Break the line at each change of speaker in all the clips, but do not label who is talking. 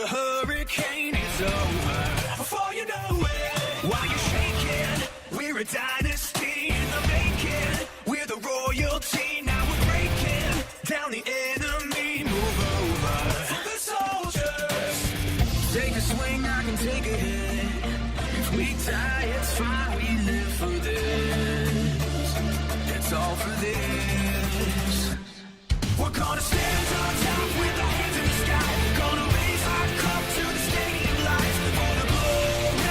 the hurricane is over. Before you know it, while you're shaking, we're a dynasty in the making. We're the royalty, now we're breaking down the enemy. Move over for the soldiers. Take a swing, I can take a hit. If we die, it's fine, we live for this. That's all for this. We're gonna stand on top with our hands in the sky. Gonna raise our cup to the stadium lights. For the glory,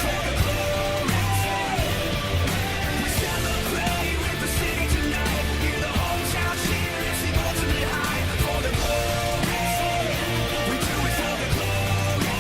for the glory. We celebrate with the city tonight. Hear the hometown cheer and sing ultimate high. For the glory, we do it for the glory.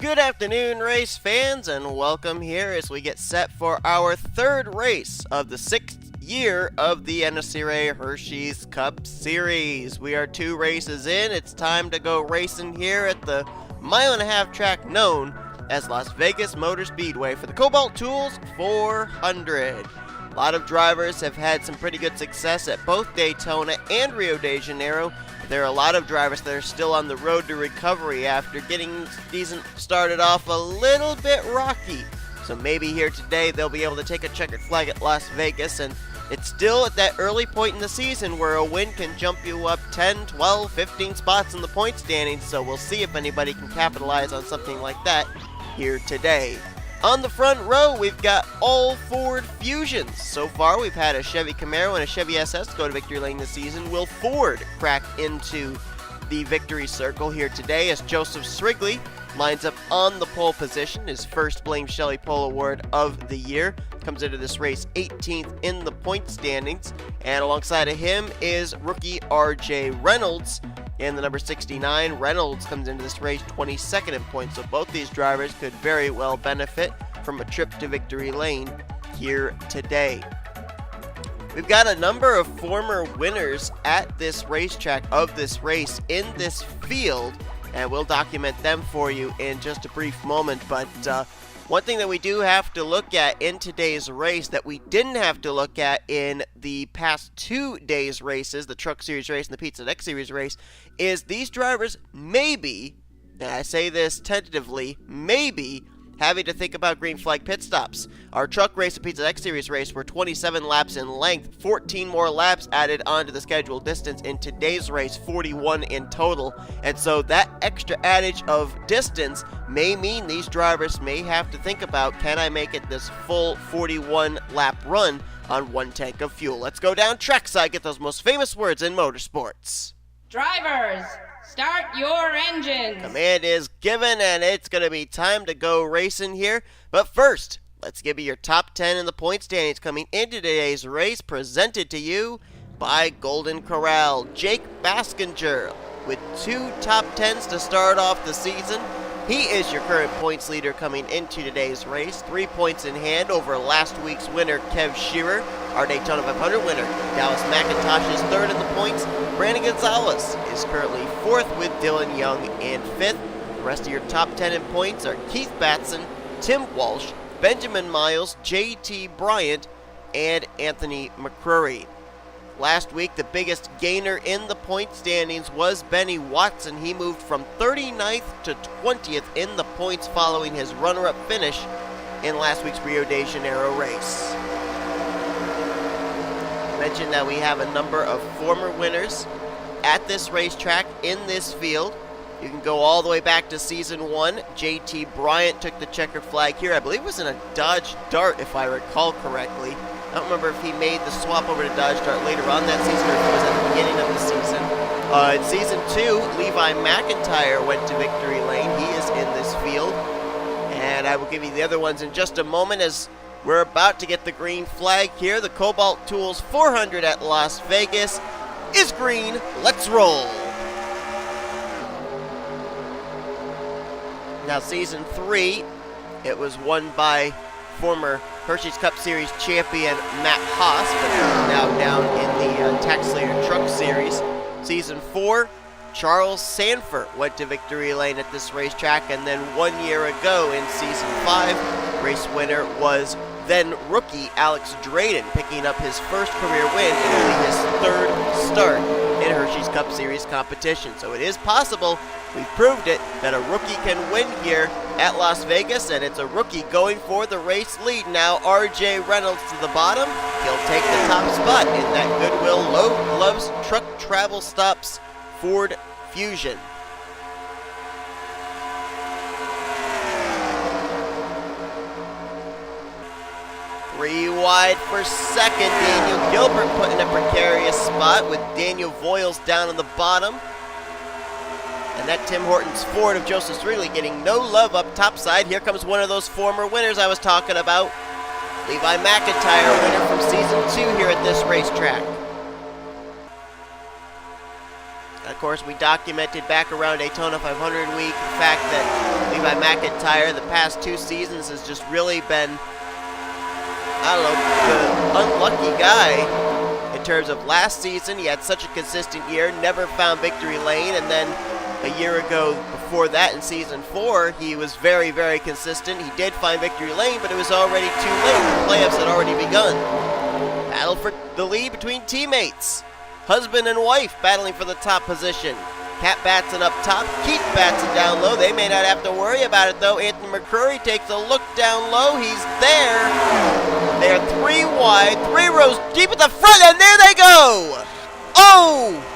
Good afternoon, race fans, and welcome here as we get set for our third race of the 6th year of the NNSCRA Hersheys Cup Series. We are 2 races in. It's time to go racing here at the mile-and-a-half track known as Las Vegas Motor Speedway for the Cobalt Tools 400. A lot of drivers have had some pretty good success at both Daytona and Rio de Janeiro. There are a lot of drivers that are still on the road to recovery after getting season started off a little bit rocky. So maybe here today they'll be able to take a checkered flag at Las Vegas, and it's still at that early point in the season where a win can jump you up 10, 12, 15 spots in the point standings, so we'll see if anybody can capitalize on something like that here today. On the front row, we've got all Ford Fusions. So far, we've had a Chevy Camaro and a Chevy SS go to victory lane this season. Will Ford crack into the victory circle here today as Joseph Srigley lines up on the pole position, his first Blame Shelley Pole Award of the year. Comes into this race 18th in the point standings. And alongside of him is rookie R Reynolds. In the number 69, Reynolds comes into this race 22nd in points, so both these drivers could very well benefit from a trip to victory lane here today. We've got a number of former winners at this racetrack of this race in this field, and we'll document them for you in just a brief moment, but one thing that we do have to look at in today's race that we didn't have to look at in the past 2 days' races, the Truck Series race and the Pizza X Series race, is these drivers maybe, and I say this tentatively, maybe having to think about green flag pit stops. Our truck race and Pizza X Series race were 27 laps in length, 14 more laps added onto the scheduled distance. In today's race, 41 in total, and so that extra adage of distance may mean these drivers may have to think about, can I make it this full 41 lap run on 1 tank of fuel? Let's go down trackside, get those most famous words in motorsports.
Drivers, start your engines.
Command is given, and it's going to be time to go racing here. But first, let's give you your top 10 in the point standings coming into today's race, presented to you by Golden Corral. J Baskinger with 2 top 10s to start off the season. He is your current points leader coming into today's race. 3 points in hand over last week's winner, K Shearer. Our Daytona 500 winner, Dallas McIntosh, is 3rd in the points. Brandon Gonzalez is currently 4th with Dylan Young in 5th. The rest of your top 10 in points are Kat Batson, Tim Walsh, Benjamin Miles, J.T. Bryant, and Anthony McCrury. Last week, the biggest gainer in the point standings was Benny Watson. He moved from 39th to 20th in the points following his runner-up finish in last week's Rio de Janeiro race. I mentioned that we have a number of former winners at this racetrack in this field. You can go all the way back to season 1. J.T. Bryant took the checkered flag here. I believe it was in a Dodge Dart, if I recall correctly. I don't remember if he made the swap over to Dodge Dart later on that season or if it was at the beginning of the season. In season 2, Levi McIntyre went to victory lane. He is in this field. And I will give you the other ones in just a moment as we're about to get the green flag here. The Cobalt Tools 400 at Las Vegas is green. Let's roll. Now, season 3, it was won by former Hersheys Cup Series champion Matt Haas, but he's now down in the Tax Slayer Truck Series. Season 4, Charles Sandfer went to victory lane at this racetrack, and then 1 year ago in Season 5, race winner was then rookie Alex Drayden picking up his first career win and only his third start in Hersheys Cup Series competition. So it is possible, we've proved it, that a rookie can win here at Las Vegas, and it's a rookie going for the race lead. Now R Reynolds to the bottom. He'll take the top spot in that Goodwill Low Gloves Truck Travel Stops Ford Fusion. Three wide for second. Daniel Gilbert put in a precarious spot with Daniel Voyles down on the bottom. And that Tim Hortons Ford of J Srigley getting no love up topside. Here comes one of those former winners I was talking about. Levi McIntire, winner from Season 2 here at this racetrack. And of course, we documented back around Daytona 500 week the fact that Levi McIntire, the past 2 seasons, has just really been, I don't know, the unlucky guy in terms of last season. He had such a consistent year, never found victory lane, and then a year ago before that in Season 4, he was very, very consistent. He did find victory lane, but it was already too late. The playoffs had already begun. Battle for the lead between teammates. Husband and wife battling for the top position. Kat Batson up top, Keith Batson down low. They may not have to worry about it, though. Anthony McCrury takes a look down low. He's there. They're 3 wide, 3 rows deep at the front, and there they go! Oh!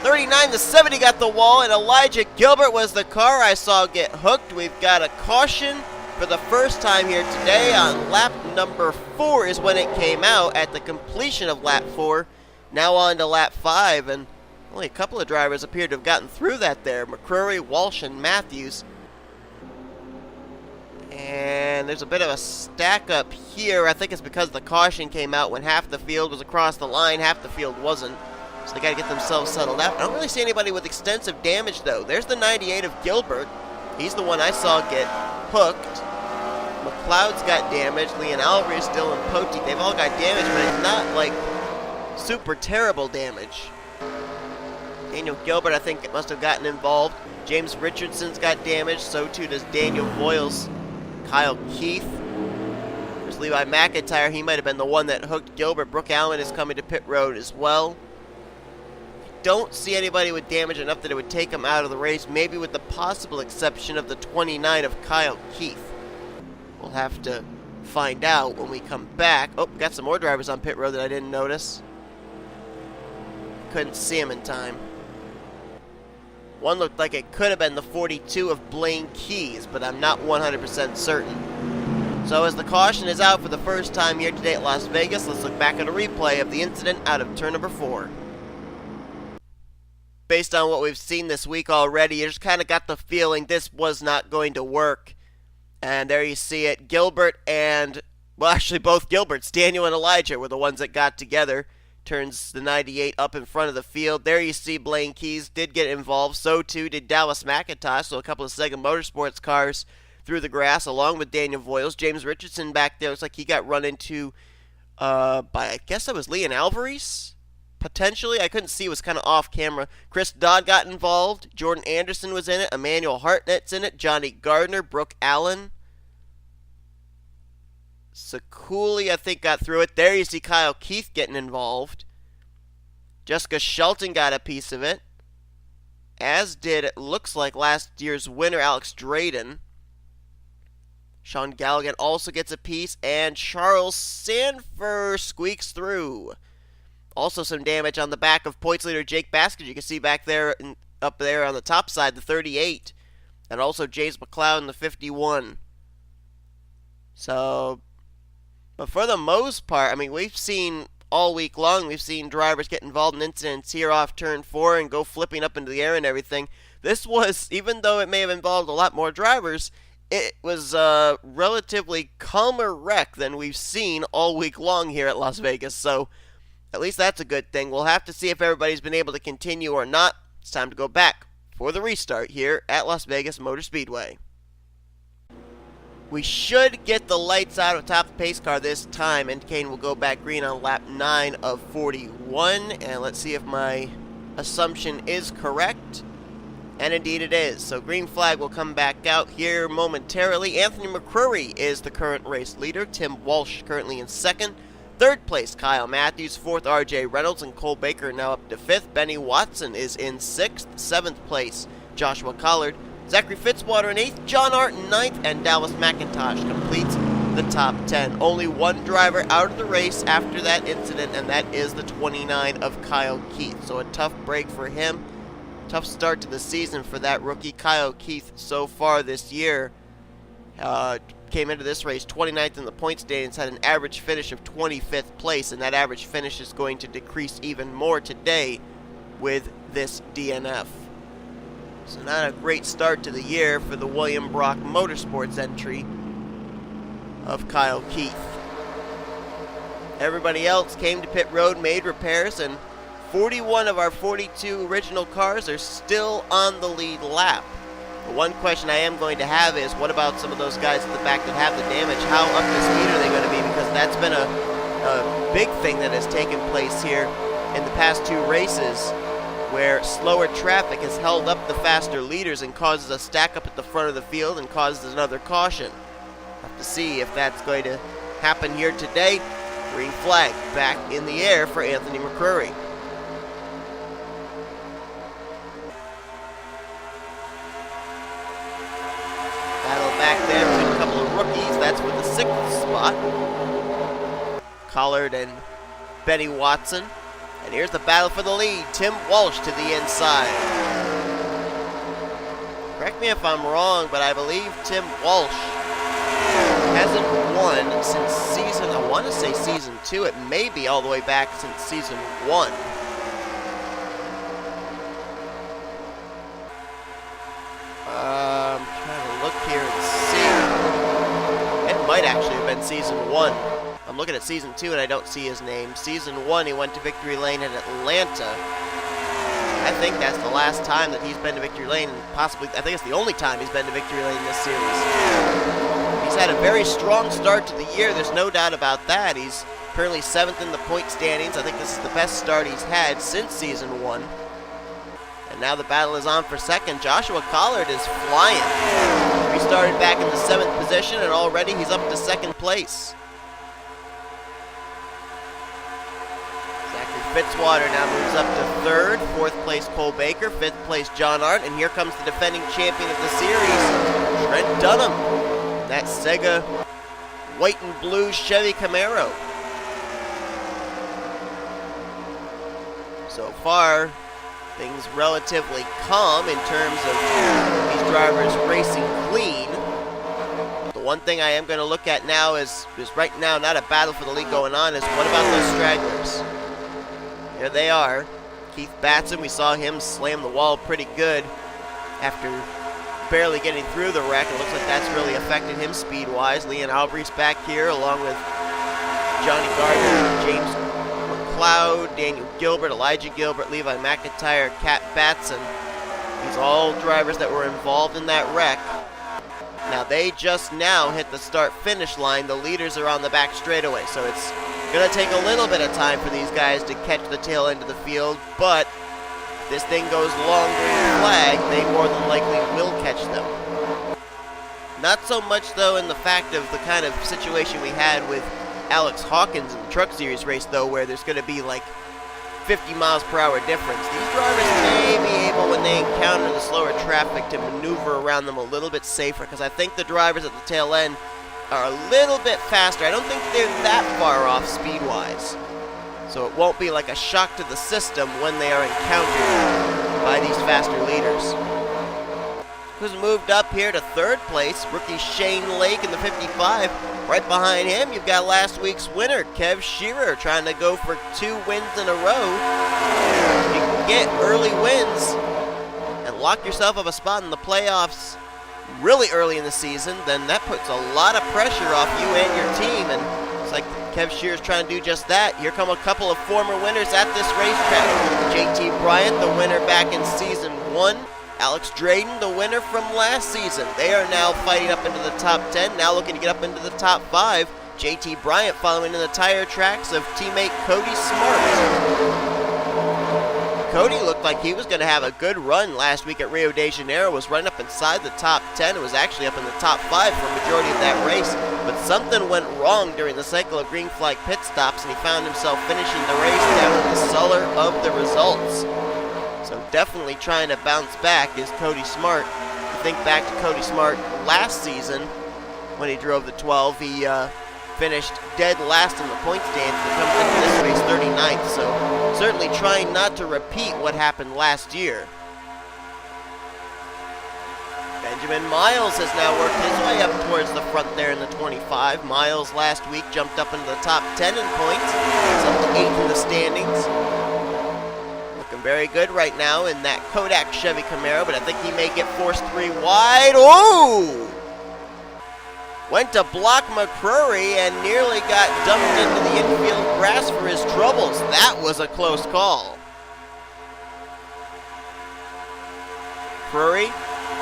39 to 70 got the wall, and Elijah Gilbert was the car I saw get hooked. We've got a caution for the first time here today on lap number 4 is when it came out at the completion of lap 4. Now on to lap 5, and only a couple of drivers appear to have gotten through that there. McCrury, Walsh, and Mathews. And there's a bit of a stack up here. I think it's because the caution came out when half the field was across the line, half the field wasn't. So they got to get themselves settled out. I don't really see anybody with extensive damage, though. There's the 98 of Gilbert. He's the one I saw get hooked. McCloud's got damage. L Alvarise, D Poteet, they've all got damage, but it's not, like, super terrible damage. Daniel Gilbert, I think, must have gotten involved. James Richardson's got damage. So, too, does Daniel Voyles. Kyle Keith. There's Levi McIntire. He might have been the one that hooked Gilbert. Brooke Allen is coming to pit road as well. Don't see anybody with damage enough that it would take him out of the race, maybe with the possible exception of the 29 of Kyle Keith. We'll have to find out when we come back. Oh, got some more drivers on pit road that I didn't notice. Couldn't see him in time. One looked like it could have been the 42 of Blaine Keys, but I'm not 100% certain. So as the caution is out for the first time here today at Las Vegas, let's look back at a replay of the incident out of turn number 4. Based on what we've seen this week already, you just kind of got the feeling this was not going to work. And there you see it. Gilbert and, well, actually both Gilberts, Daniel and Elijah, were the ones that got together. Turns the 98 up in front of the field. There you see Blaine Keys did get involved. So too did Dallas McIntosh. So a couple of Sega Motorsports cars through the grass along with Daniel Voyles. James Richardson back there looks like he got run into by, I guess that was L Alvarise? Potentially. I couldn't see. It was kind of off camera. Chris Dodd got involved. Jordan Anderson was in it. Emmanuel Hartnett's in it. J Gardner. Brooke Allen. Ciculli, I think, got through it. There you see Kyle Keith getting involved. Jessica Shelton got a piece of it. As did, it looks like, last year's winner, Alex Drayden. Sean Galligan also gets a piece. And Charles Sandfer squeaks through. Also some damage on the back of points leader J Baskinger. You can see back there, up there on the top side, the 38. And also J McCloud in the 51. So, but for the most part, I mean, we've seen all week long, we've seen drivers get involved in incidents here off turn 4 and go flipping up into the air and everything. This was, even though it may have involved a lot more drivers, it was a relatively calmer wreck than we've seen all week long here at Las Vegas. So, at least that's a good thing. We'll have to see if everybody's been able to continue or not. It's time to go back for the restart here at Las Vegas Motor Speedway. We should get the lights out of top of the pace car this time, and Kane will go back green on lap 9 of 41. And let's see if my assumption is correct. And indeed it is. So green flag will come back out here momentarily. Anthony McCrury is the current race leader. Tim Walsh currently in second. Third place, K Mathews. Fourth, R Reynolds and Cole Baker now up to fifth. Benny Watson is in sixth. Seventh place, Joshua Collard. Zachary Fitzwater in eighth. John Art in ninth. And Dallas McIntosh completes the top 10. Only one driver out of the race after that incident, and that is the 29 of Kyle Keith. So a tough break for him. Tough start to the season for that rookie. Kyle Keith so far this year came into this race 29th in the point standings, had an average finish of 25th place, and that average finish is going to decrease even more today with this DNF. So not a great start to the year for the William Brock Motorsports entry of Kyle Keith. Everybody else came to pit road, made repairs, and 41 of our 42 original cars are still on the lead lap. The one question I am going to have is, what about some of those guys at the back that have the damage? How up to speed are they going to be? Because that's been a big thing that has taken place here in the past two races, where slower traffic has held up the faster leaders and causes a stack up at the front of the field and causes another caution. Have to see if that's going to happen here today. Green flag back in the air for Anthony McCrury. Battle back there between a couple of rookies. That's for the sixth spot. Collard and Benny Watson. And here's the battle for the lead. Tim Walsh to the inside. Correct me if I'm wrong, but I believe Tim Walsh hasn't won since season, I want to say season 2. It may be all the way back since season 1. I'm trying to look here and see. It might actually have been season 1. I'm looking at season 2 and I don't see his name. Season 1, he went to Victory Lane in Atlanta. I think that's the last time that he's been to Victory Lane, and possibly, I think it's the only time he's been to Victory Lane this series. He's had a very strong start to the year, there's no doubt about that. He's currently 7th in the point standings. I think this is the best start he's had since season 1. And now the battle is on for second. Joshua Collard is flying. He started back in the 7th position, and already he's up to 2nd place. Fitzwater now moves up to 3rd, 4th place Cole Baker, 5th place John Art, and here comes the defending champion of the series, Trent Dunham. That Sega white and blue Chevy Camaro. So far, things relatively calm in terms of these drivers racing clean. The one thing I am going to look at now is right now not a battle for the lead going on, is what about those stragglers? Here they are. Keith Batson, we saw him slam the wall pretty good after barely getting through the wreck. It looks like that's really affected him speed-wise. L Alvarise back here along with Johnny Gardner, James McCloud, Daniel Gilbert, Elijah Gilbert, Levi McIntyre, Kat Batson. These all drivers that were involved in that wreck. Now they just now hit the start-finish line. The leaders are on the back straightaway, so it's going to take a little bit of time for these guys to catch the tail end of the field, but if this thing goes long green flag, they more than likely will catch them. Not so much, though, in the fact of the kind of situation we had with Alex Hawkins in the Truck Series race, though, where there's going to be like 50 miles per hour difference. These drivers may be able, when they encounter the slower traffic, to maneuver around them a little bit safer, because I think the drivers at the tail end are a little bit faster. I don't think they're that far off speed-wise. So it won't be like a shock to the system when they are encountered by these faster leaders. Who's moved up here to 3rd place? Rookie Shane Lake in the 55. Right behind him, you've got last week's winner, K Shearer, trying to go for 2 wins in a row. You can get early wins and lock yourself up a spot in the playoffs really early in the season, then that puts a lot of pressure off you and your team, and it's like K Shearer's trying to do just that. Here come a couple of former winners at this racetrack. JT Bryant, the winner back in season 1. Alex Drayden, the winner from last season. They are now fighting up into the top 10, now looking to get up into the top 5. JT Bryant following in the tire tracks of teammate Cody Smart. Cody looked like he was going to have a good run last week at Rio de Janeiro, was running up inside the top 10, and was actually up in the top 5 for a majority of that race. But something went wrong during the cycle of green flag pit stops, and he found himself finishing the race down in the cellar of the results. So definitely trying to bounce back is Cody Smart. You think back to Cody Smart last season when he drove the 12, he finished dead last in the point standings and comes into this race 39th, so certainly trying not to repeat what happened last year. Benjamin Miles has now worked his way up towards the front there in the 25. Miles last week jumped up into the top 10 in points. He's up to 8th in the standings. Looking very good right now in that Kodak Chevy Camaro, but I think he may get forced 3 wide. Ooh! Went to block McCrury and nearly got dumped into the infield grass for his troubles. That was a close call. McCrury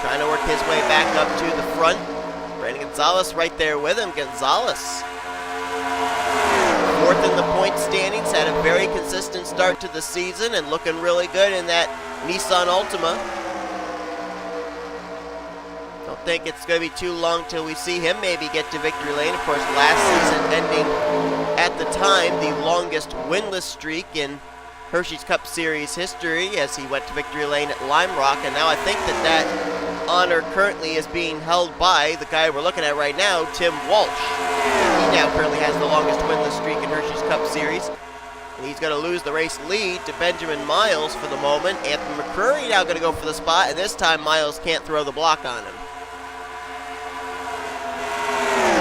trying to work his way back up to the front. Brandon Gonzalez right there with him. Gonzalez, 4th in the point standings, had a very consistent start to the season and looking really good in that Nissan Altima. Don't think it's going to be too long till we see him maybe get to victory lane. Of course, last season ending at the time the longest winless streak in Hersheys Cup Series history as he went to victory lane at Lime Rock, and now I think that honor currently is being held by the guy we're looking at right now, Tim Walch. He now currently has the longest winless streak in Hersheys Cup Series. And he's going to lose the race lead to Benjamin Miles for the moment. Anthony McCrury now going to go for the spot, and this time Miles can't throw the block on him.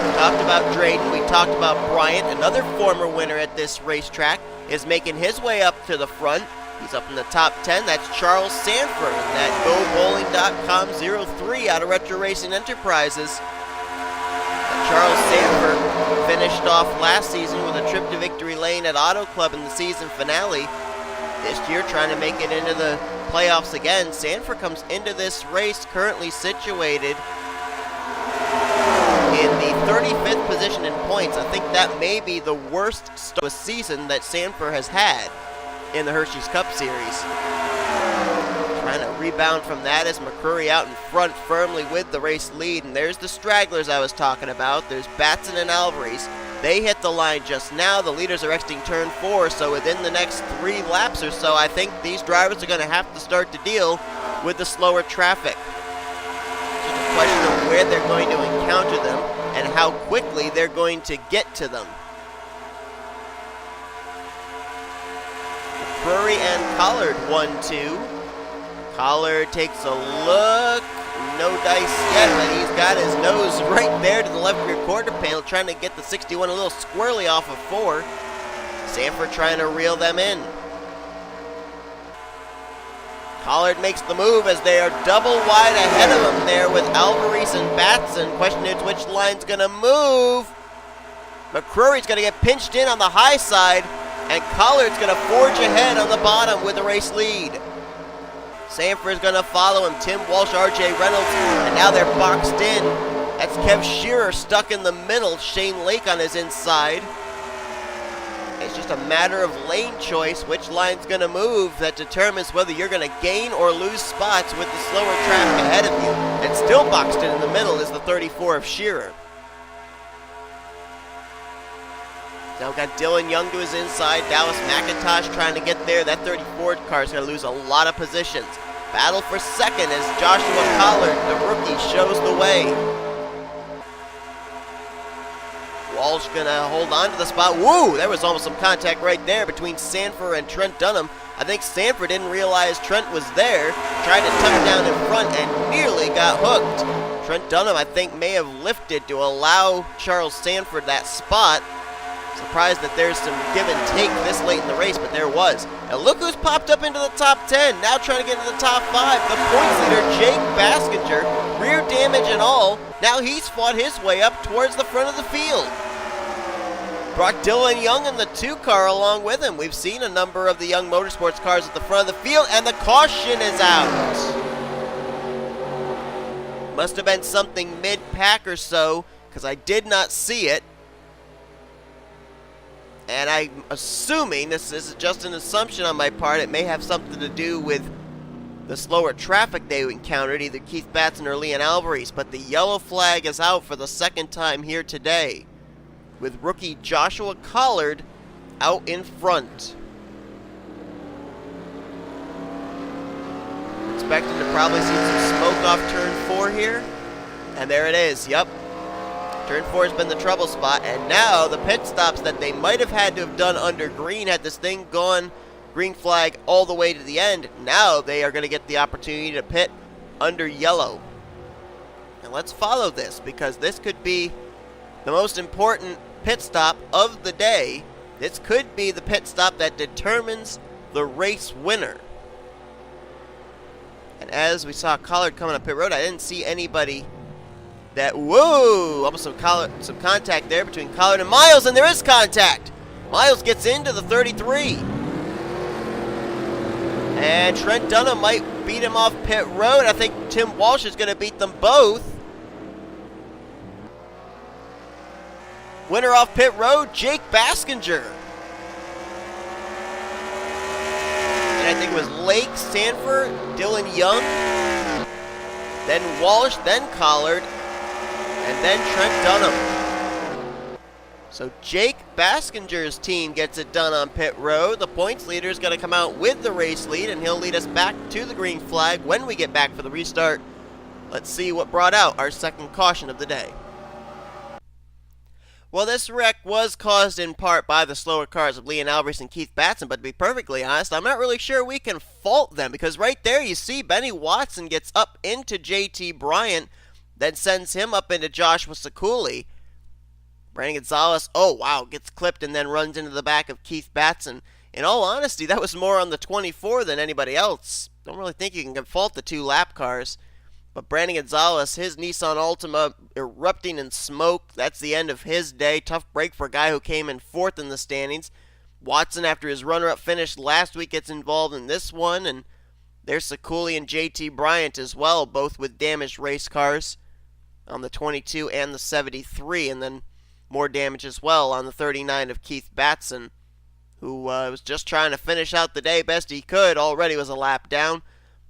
We talked about Drayden, we talked about Bryant, another former winner at this racetrack, is making his way up to the front. He's up in the top 10. That's Charles Sandfer, and that GoBowling.com 03 out of Retro Racing Enterprises. Charles Sandfer finished off last season with a trip to victory lane at Auto Club in the season finale. This year trying to make it into the playoffs again. Sandfer comes into this race currently situated in the 35th position in points. I think that may be the worst start of a season that Sandfer has had in the Hersheys Cup Series. Trying to rebound from that as McCrury out in front firmly with the race lead. And there's the stragglers I was talking about. There's Batson and Alvarise. They hit the line just now. The leaders are exiting turn 4, so within the next 3 laps or so, I think these drivers are going to have to start to deal with the slower traffic. Just a question of where they're going to encounter them and how quickly they're going to get to them. McCrury and Collard 1-2. Collard takes a look. No dice yet, but he's got his nose right there to the left rear quarter panel, trying to get the 61 a little squirrely off of 4. Sandfer trying to reel them in. Collard makes the move as they are double wide ahead of him there with Alvarise and Batson. Question is which line's going to move. McCrury's going to get pinched in on the high side, and Collard's going to forge ahead on the bottom with the race lead. Sandfer's going to follow him. Tim Walsh, R Reynolds, and now they're boxed in. That's K Shearer stuck in the middle. Shane Lake on his inside. It's just a matter of lane choice, which line's going to move, that determines whether you're going to gain or lose spots with the slower traffic ahead of you. And still boxed in the middle is the 34 of Shearer. Now we've got Dylan Young to his inside. Dallas McIntosh trying to get there. That 34 car is going to lose a lot of positions. Battle for second as Joshua Collard, the rookie, shows the way. Walsh going to hold on to the spot. Woo! There was almost some contact right there between Sandfer and Trent Dunham. I think Sandfer didn't realize Trent was there. Tried to tuck down in front and nearly got hooked. Trent Dunham, I think, may have lifted to allow Charles Sandfer that spot. Surprised that there's some give and take this late in the race, but there was. Now look who's popped up into the top 10. Now trying to get into the top 5. The points leader, J Baskinger, rear damage and all. Now he's fought his way up towards the front of the field. Brought Dylan Young in the 2 car along with him. We've seen a number of the Young Motorsports cars at the front of the field, and the caution is out. Must have been something mid-pack or so, because I did not see it. And I'm assuming, this is just an assumption on my part, it may have something to do with the slower traffic they encountered, either Keith Batson or L Alvarise. But the yellow flag is out for the second time here today, with rookie Joshua Collard out in front. Expecting to probably see some smoke off turn 4 here. And there it is, yep. Turn 4 has been the trouble spot, and now the pit stops that they might have had to have done under green had this thing gone green flag all the way to the end. Now they are going to get the opportunity to pit under yellow. And let's follow this, because this could be the most important pit stop of the day. This could be the pit stop that determines the race winner. And as we saw Collard coming up pit road, I didn't see anybody that, whoa, almost some contact there between Collard and Miles, and there is contact. Miles gets into the 33. And Trent Dunham might beat him off pit road. I think T Walch is going to beat them both. Winner off pit road, J Baskinger. And I think it was Lake, Sandfer, Dylan Young, then Walsh, then Collard, and then Trent Dunham. So Jake Baskinger's team gets it done on pit road. The points leader is going to come out with the race lead, and he'll lead us back to the green flag when we get back for the restart. Let's see what brought out our second caution of the day. Well, this wreck was caused in part by the slower cars of L Alvarise and Keith Batson, but to be perfectly honest, I'm not really sure we can fault them, because right there you see Benny Watson gets up into JT Bryant, then sends him up into Joshua Ciculli. Brandon Gonzalez, oh wow, gets clipped and then runs into the back of Keith Batson. In all honesty, that was more on the 24 than anybody else. Don't really think you can fault the two lap cars. But Brandon Gonzalez, his Nissan Altima erupting in smoke. That's the end of his day. Tough break for a guy who came in 4th in the standings. Watson, after his runner-up finish last week, gets involved in this one. And there's Ciculli and JT Bryant as well, both with damaged race cars on the 22 and the 73. And then more damage as well on the 39 of Keith Batson, who was just trying to finish out the day best he could. Already was a lap down.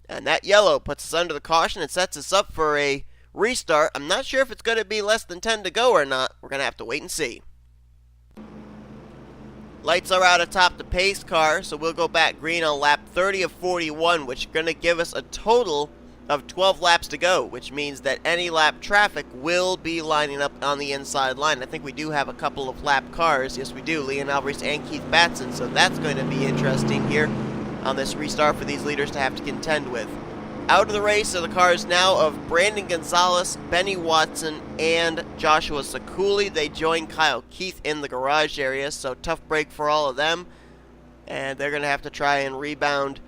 And that yellow puts us under the caution and sets us up for a restart. I'm not sure if it's going to be less than 10 to go or not. We're going to have to wait and see. Lights are out atop the pace car, so we'll go back green on lap 30 of 41, which is going to give us a total of 12 laps to go, which means that any lap traffic will be lining up on the inside line. I think we do have a couple of lap cars. Yes, we do. L Alvarise and Keith Batson, so that's going to be interesting here on this restart for these leaders to have to contend with. Out of the race are the cars now of Brandon Gonzalez, Benny Watson, and Joshua Ciculli. They join Kyle Keith in the garage area, so tough break for all of them. And they're going to have to try and rebound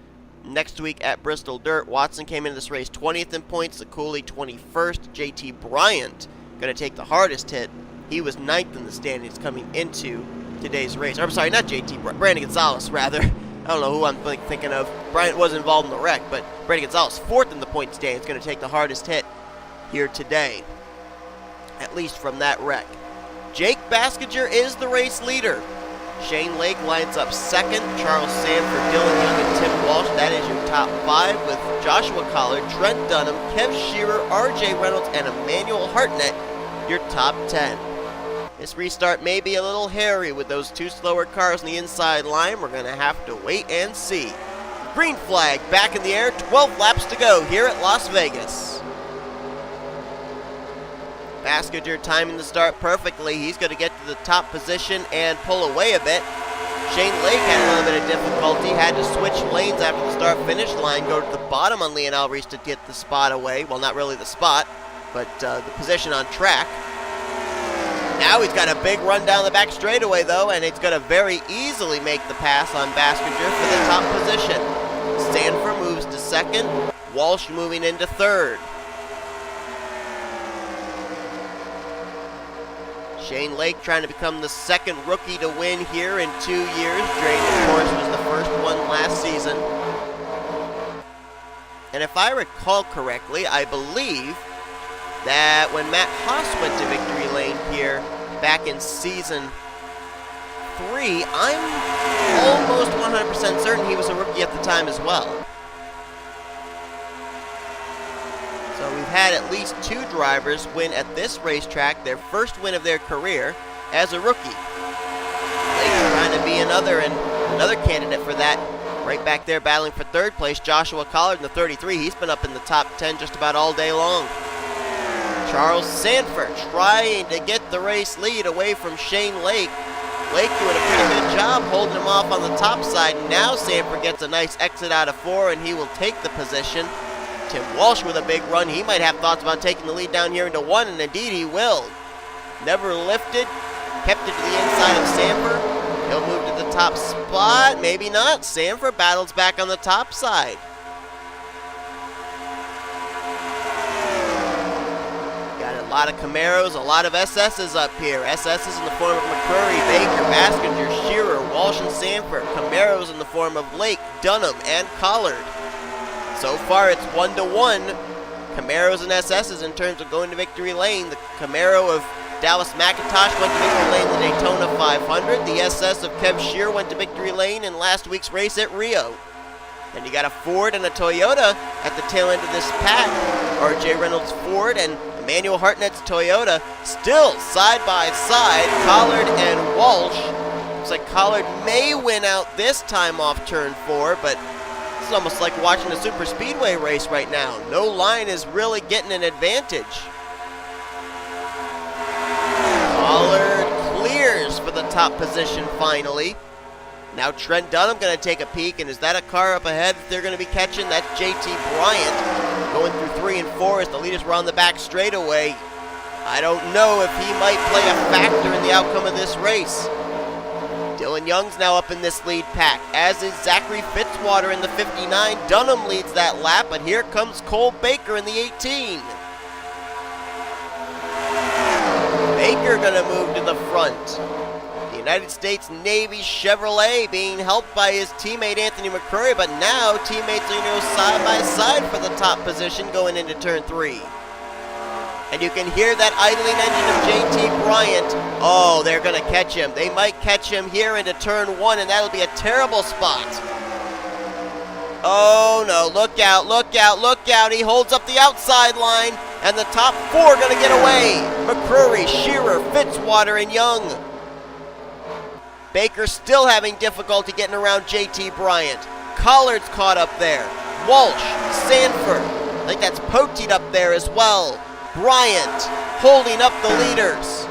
next week at Bristol Dirt. Watson came into this race 20th in points, Ciculli 21st. JT Bryant going to take the hardest hit. He was 9th in the standings coming into today's race. Or, I'm sorry, not JT, Brandon Gonzalez, rather. I don't know who I'm thinking of. Bryant was involved in the wreck, but Brandon Gonzalez, 4th in the point stand, is going to take the hardest hit here today, at least from that wreck. Jake Baskinger is the race leader. Shane Lake lines up 2nd. Charles Sandfer, Dylan Young, and T Walch. That is your top 5, with Joshua Collard, Trent Dunham, K Shearer, R Reynolds, and Emmanuel Hartnett, your top 10. This restart may be a little hairy with those two slower cars on the inside line. We're going to have to wait and see. Green flag back in the air, 12 laps to go here at Las Vegas. Baskinger timing the start perfectly. He's going to get to the top position and pull away a bit. Shane Lake had a little bit of difficulty, had to switch lanes after the start-finish line, go to the bottom on L Alvarise to get the spot away. Well, not really the spot, but the position on track. Now he's got a big run down the back straightaway, though, and it's going to very easily make the pass on Baskinger for the top position. Sandfer moves to 2nd, Walsh moving into 3rd. Shane Lake trying to become the 2nd rookie to win here in 2 years. Drain, of course, was the first one last season. And if I recall correctly, I believe that when Matt Haas went to victory lane here back in season 33, I'm almost 100% certain he was a rookie at the time as well. So we've had at least 2 drivers win at this racetrack their first win of their career as a rookie. Lake's trying to be another candidate for that. Right back there battling for 3rd place, Joshua Collard in the 33. He's been up in the top 10 just about all day long. Charles Sandfer trying to get the race lead away from Shane Lake. Lake doing a pretty good job holding him off on the top side. Now Sandfer gets a nice exit out of 4 and he will take the position. Tim Walsh with a big run. He might have thoughts about taking the lead down here into 1, and indeed he will. Never lifted, kept it to the inside of Sandfer. He'll move to the top spot. Maybe not. Sandfer battles back on the top side. Got a lot of Camaros, a lot of SS's up here. SS's in the form of McCrury, Baker, Baskinger, Shearer, Walsh, and Sandfer. Camaros in the form of Lake, Dunham, and Collard. So far, it's 1-1. Camaros and SS's in terms of going to victory lane. The Camaro of Dallas McIntosh went to victory lane in the Daytona 500. The SS of Kev Shearer went to victory lane in last week's race at Rio. Then you got a Ford and a Toyota at the tail end of this pack. R.J. Reynolds Ford and Emmanuel Hartnett's Toyota still side by side. Collard and Walsh. Looks like Collard may win out this time off turn 4, but it's almost like watching a super speedway race right now. No line is really getting an advantage. Collard clears for the top position finally. Now Trent Dunham going to take a peek, and is that a car up ahead that they're going to be catching? That's JT Bryant going through 3 and 4 as the leaders were on the back straightaway. I don't know if he might play a factor in the outcome of this race. Dylan Young's now up in this lead pack, as is Zachary Fitzwater in the 59. Dunham leads that lap, but here comes Cole Baker in the 18. Baker gonna move to the front. The United States Navy Chevrolet being helped by his teammate Anthony McCrury, but now teammates are gonna go side by side for the top position going into turn 3. And you can hear that idling engine of JT Bryant. Oh, they're going to catch him. They might catch him here into turn 1, and that'll be a terrible spot. Oh, no. Look out, look out, look out. He holds up the outside line, and the top 4 are going to get away. McCrury, Shearer, Fitzwater, and Young. Baker still having difficulty getting around JT Bryant. Collard's caught up there. Walsh, Sandfer. I think that's Poteet up there as well. Bryant holding up the leaders.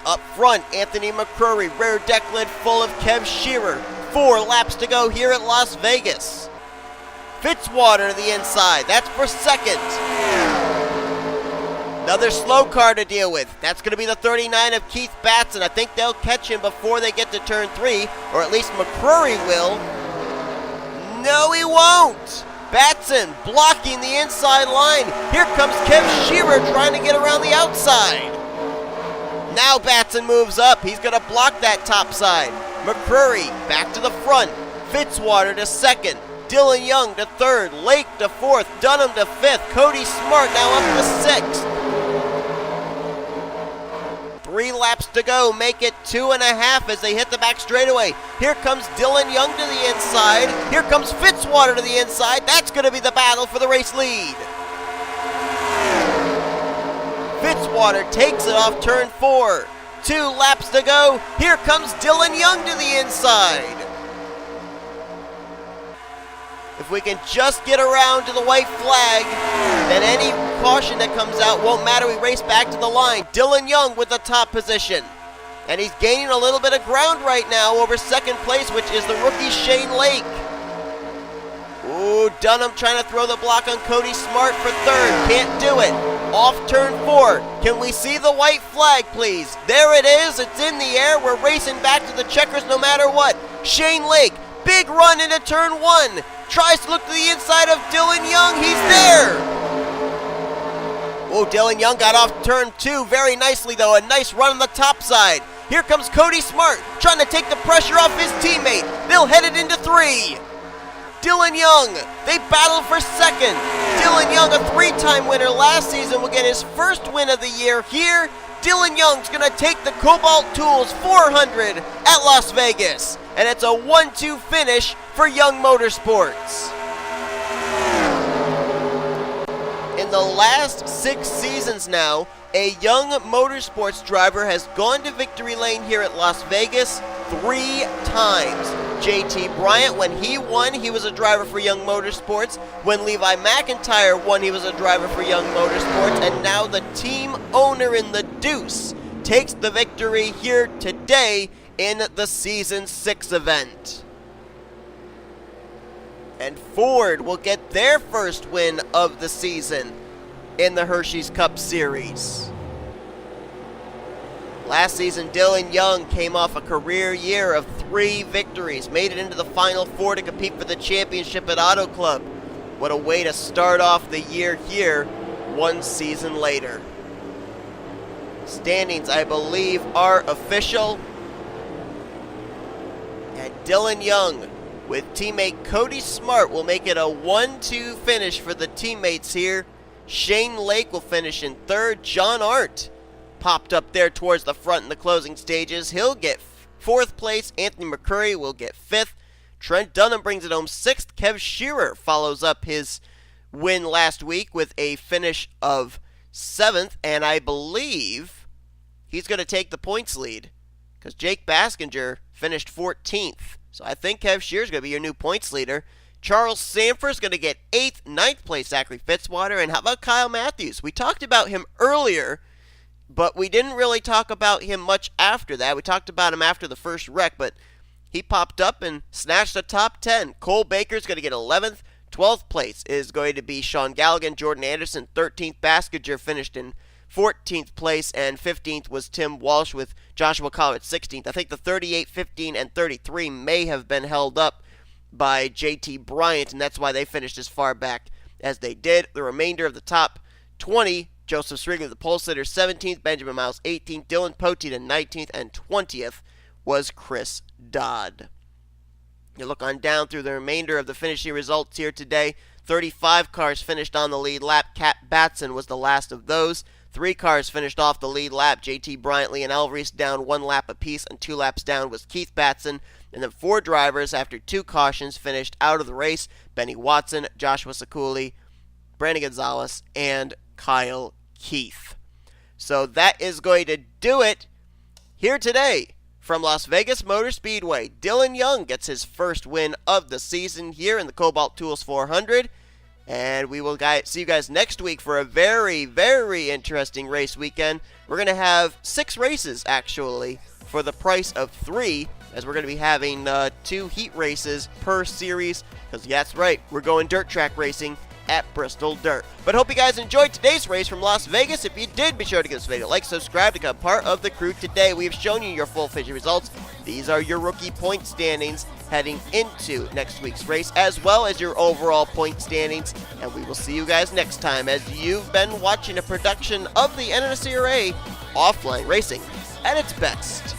Up front, Anthony McCrury, rear deck lid full of Kev Shearer. 4 laps to go here at Las Vegas. Fitzwater to the inside, that's for 2nd. Another slow car to deal with. That's going to be the 39 of Kat Batson. I think they'll catch him before they get to turn 3, or at least McCrury will. No, he won't. Batson blocking the inside line. Here comes Kev Shearer trying to get around the outside. Now Batson moves up. He's going to block that top side. McCrury back to the front. Fitzwater to 2nd. Dylan Young to 3rd. Lake to 4th. Dunham to 5th. Cody Smart now up to 6th. 3 laps to go, make it 2.5 as they hit the back straightaway. Here comes Dylan Young to the inside. Here comes Fitzwater to the inside. That's going to be the battle for the race lead. Fitzwater takes it off turn 4. 2 laps to go. Here comes Dylan Young to the inside. If we can just get around to the white flag, then any caution that comes out won't matter. We race back to the line. Dylan Young with the top position. And he's gaining a little bit of ground right now over 2nd place, which is the rookie Shane Lake. Ooh, Dunham trying to throw the block on Cody Smart for 3rd. Can't do it. Off turn 4. Can we see the white flag, please? There it is. It's in the air. We're racing back to the checkers no matter what. Shane Lake, big run into turn 1. Tries to look to the inside of Dylan Young. He's there. Oh, Dylan Young got off turn 2 very nicely, though. A nice run on the top side. Here comes Cody Smart trying to take the pressure off his teammate. They'll head it into 3. Dylan Young, they battle for 2nd. Dylan Young, a 3-time winner last season, will get his first win of the year here. Dylan Young's going to take the Cobalt Tools 400 at Las Vegas. And it's a 1-2 finish for Young Motorsports. In the last 6 seasons now, a Young Motorsports driver has gone to victory lane here at Las Vegas 3 times. JT Bryant, when he won, he was a driver for Young Motorsports. When Levi McIntyre won, he was a driver for Young Motorsports. And now the team owner in the Deuce takes the victory here today in the Season 6 event. And Ford will get their first win of the season in the Hersheys Cup Series. Last season, Dylan Young came off a career year of 3 victories, made it into the Final 4 to compete for the championship at Auto Club. What a way to start off the year here, 1 season later. Standings, I believe, are official. And Dylan Young, with teammate Cody Smart, will make it a 1-2 finish for the teammates here. Shane Lake will finish in 3rd. John Arndt popped up there towards the front in the closing stages. He'll get 4th place. Anthony McCurry will get 5th. Trent Dunham brings it home 6th. K Shearer follows up his win last week with a finish of 7th. And I believe he's going to take the points lead because J Baskinger finished 14th. So I think K Shearer's going to be your new points leader. Charles Sandfer's going to get 8th. 9th place, Zachary Fitzwater. And how about K Mathews? We talked about him earlier, but we didn't really talk about him much after that. We talked about him after the first wreck, but he popped up and snatched the top 10. Cole Baker's going to get 11th. 12th place is going to be Sean Galligan. Jordan Anderson, 13th. Baskinger finished in 14th place, and 15th was Tim Walsh with Joshua Collins 16th. I think the 38, 15, and 33 may have been held up by JT Bryant, and that's why they finished as far back as they did. The remainder of the top 20, Joseph Srigley, the pole sitter, 17th, Benjamin Miles, 18th, Dylan Poteet, and 19th, and 20th was Chris Dodd. You look on down through the remainder of the finishing results here today. 35 cars finished on the lead lap. Kat Batson was the last of those. 3 cars finished off the lead lap. JT Bryant, Lee, and Alvarise down 1 lap apiece, and 2 laps down was Keith Batson. And then 4 drivers, after 2 cautions, finished out of the race. Benny Watson, Joshua Ciculli, Brandon Gonzalez, and Kyle Keith. So that is going to do it here today from Las Vegas Motor Speedway. Dylan Young gets his first win of the season here in the Cobalt Tools 400. And we will see you guys next week for a very, very interesting race weekend. We're going to have 6 races, actually, for the price of 3, as we're going to be having 2 heat races per series. Because, yeah, that's right, we're going dirt track racing at Bristol Dirt. But hope you guys enjoyed today's race from Las Vegas. If you did, be sure to give this video a like, subscribe to become part of the crew today. We have shown you your full finish results. These are your rookie point standings heading into next week's race, as well as your overall point standings. And we will see you guys next time, as you've been watching a production of the NNSCRA Offline Racing at its best.